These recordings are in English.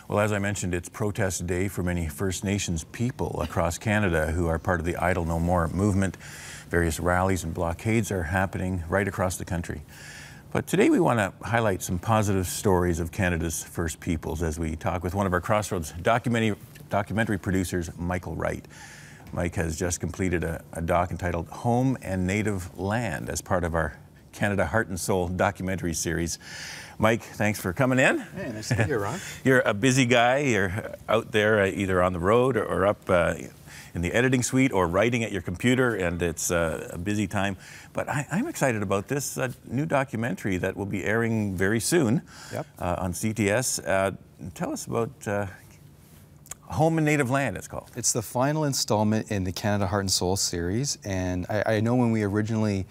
Well, as I mentioned, it's protest day for many First Nations people across Canada who are part of the Idle No More movement. Various rallies and blockades are happening right across the country. But today we want to highlight some positive stories of Canada's First Peoples as we talk with one of our Crossroads documentary producers, Michael Wright. Mike has just completed a doc entitled Home and Native Land as part of our Canada Heart and Soul documentary series. Mike, thanks for coming in. Hey, nice to be here, Ron. You're a busy guy. You're out there either on the road or up in the editing suite or writing at your computer, and it's a busy time. But I'm excited about this new documentary that will be airing very soon on CTS. Tell us about Home and Native Land, it's called. It's the final installment in the Canada Heart and Soul series, and I know when we originally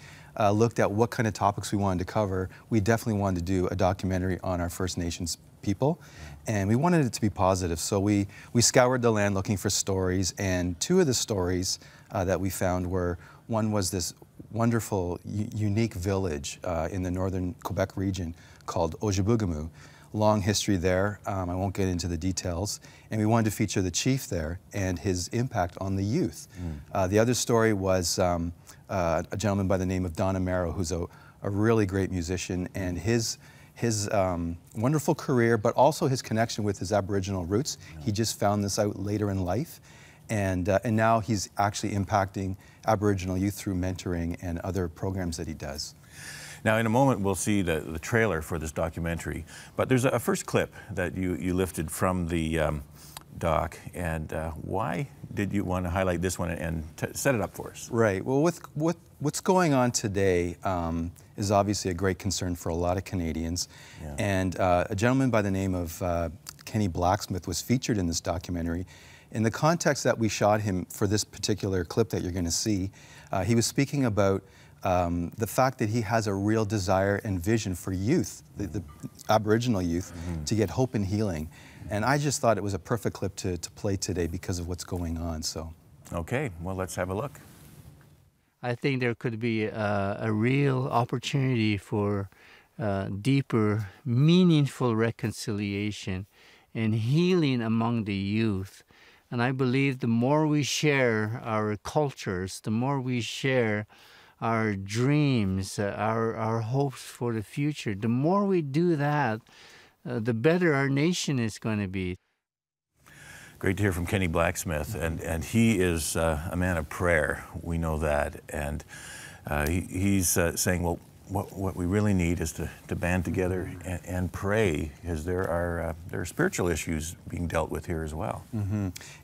looked at what kind of topics we wanted to cover, we definitely wanted to do a documentary on our First Nations people, and we wanted it to be positive. So we scoured the land looking for stories, and two of the stories that we found were, one was this wonderful, unique village in the northern Quebec region called Ojibougamu. Long history there. I won't get into the details. And we wanted to feature the chief there and his impact on the youth. The other story was a gentleman by the name of Don Amaro, who's a really great musician, and his wonderful career, but also his connection with his Aboriginal roots. He just found this out later in life, and now he's actually impacting Aboriginal youth through mentoring and other programs that he does. Now, in a moment, we'll see the trailer for this documentary, but there's a first clip that you lifted from the doc, and why did you want to highlight this one and set it up for us? Right. Well, with what's going on today is obviously a great concern for a lot of Canadians, and a gentleman by the name of Kenny Blacksmith was featured in this documentary. In the context that we shot him for this particular clip that you're going to see, he was speaking about the fact that he has a real desire and vision for youth, the Aboriginal youth, to get hope and healing. And I just thought it was a perfect clip to play today because of what's going on. So, okay, well, let's have a look. I think there could be a real opportunity for deeper, meaningful reconciliation and healing among the youth. And I believe the more we share our cultures, the more we share our dreams, our hopes for the future, the more we do that, the better our nation is going to be. Great to hear from Kenny Blacksmith, and he is a man of prayer. We know that, and he's saying, well, what we really need is to band together and pray, because there are spiritual issues being dealt with here as well.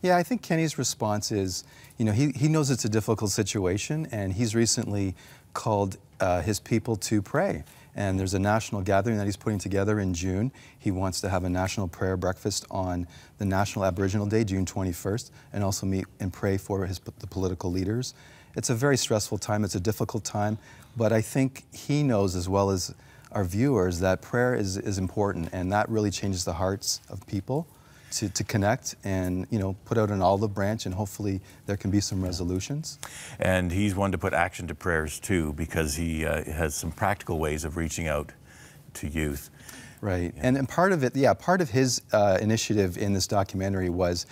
Yeah, I think Kenny's response is, you know, he knows it's a difficult situation, and he's recently called his people to pray. And there's a national gathering that he's putting together in June. He wants to have a national prayer breakfast on the National Aboriginal Day, June 21st, and also meet and pray for the political leaders. It's a very stressful time, it's a difficult time, but I think he knows, as well as our viewers, that prayer is important, and that really changes the hearts of people to connect and, you know, put out an olive branch, and hopefully there can be some resolutions. And he's one to put action to prayers too, because he has some practical ways of reaching out to youth. Right, and part of it, part of his initiative in this documentary was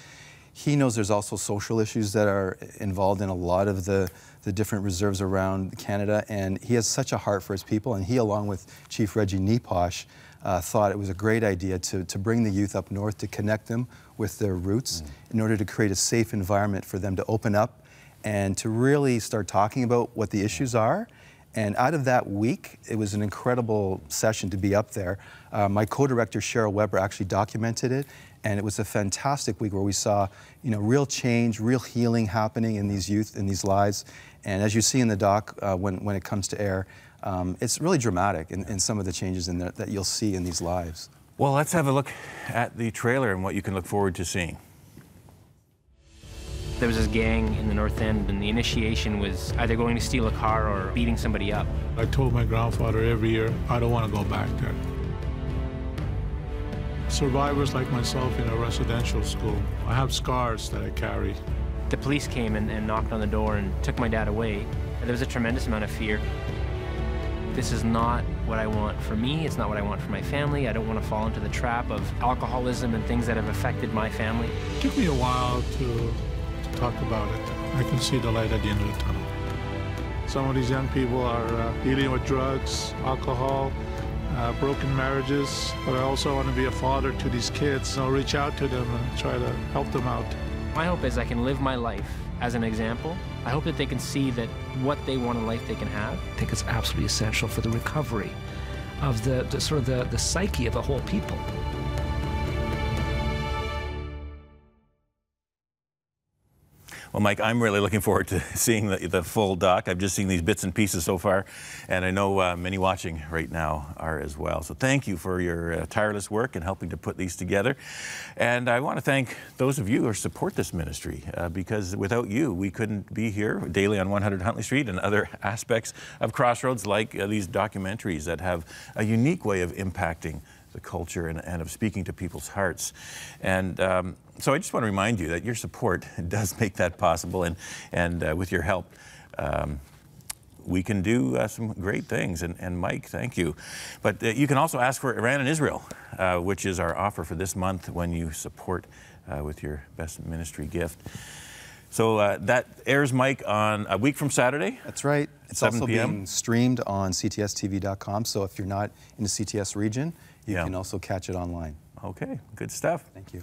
he knows there's also social issues that are involved in a lot of the different reserves around Canada, and he has such a heart for his people, and he, along with Chief Reggie Neposh, thought it was a great idea to bring the youth up north, to connect them with their roots in order to create a safe environment for them to open up and to really start talking about what the issues are. And out of that week, it was an incredible session to be up there. My co-director, Cheryl Weber, actually documented it, and it was a fantastic week where we saw, you know, real change, real healing happening in these youth, in these lives. And as you see in the doc, when it comes to air, it's really dramatic in some of the changes in there that you'll see in these lives. Well, let's have a look at the trailer and what you can look forward to seeing. There was this gang in the North End, and the initiation was either going to steal a car or beating somebody up. I told my grandfather every year, I don't want to go back there. Survivors like myself in a residential school, I have scars that I carry. The police came and knocked on the door and took my dad away. There was a tremendous amount of fear. This is not what I want for me. It's not what I want for my family. I don't want to fall into the trap of alcoholism and things that have affected my family. It took me a while to talk about it. I can see the light at the end of the tunnel. Some of these young people are dealing with drugs, alcohol, broken marriages, but I also want to be a father to these kids, so I'll reach out to them and try to help them out. My hope is I can live my life as an example. I hope that they can see that what they want in life they can have. I think it's absolutely essential for the recovery of the psyche of a whole people. Well, Mike, I'm really looking forward to seeing the full doc. I've just seen these bits and pieces so far, and I know many watching right now are as well. So thank you for your tireless work in helping to put these together. And I want to thank those of you who support this ministry, because without you, we couldn't be here daily on 100 Huntley Street and other aspects of Crossroads, like these documentaries that have a unique way of impacting the culture and of speaking to people's hearts. And so I just want to remind you that your support does make that possible, and with your help, we can do some great things. And Mike, thank you. But you can also ask for Iran and Israel, which is our offer for this month when you support with your best ministry gift. So that airs, Mike, on a week from Saturday. That's right. It's 7 also p.m. being streamed on ctstv.com, so if you're not in the CTS region, you Yeah. can also catch it online. Okay, good stuff. Thank you.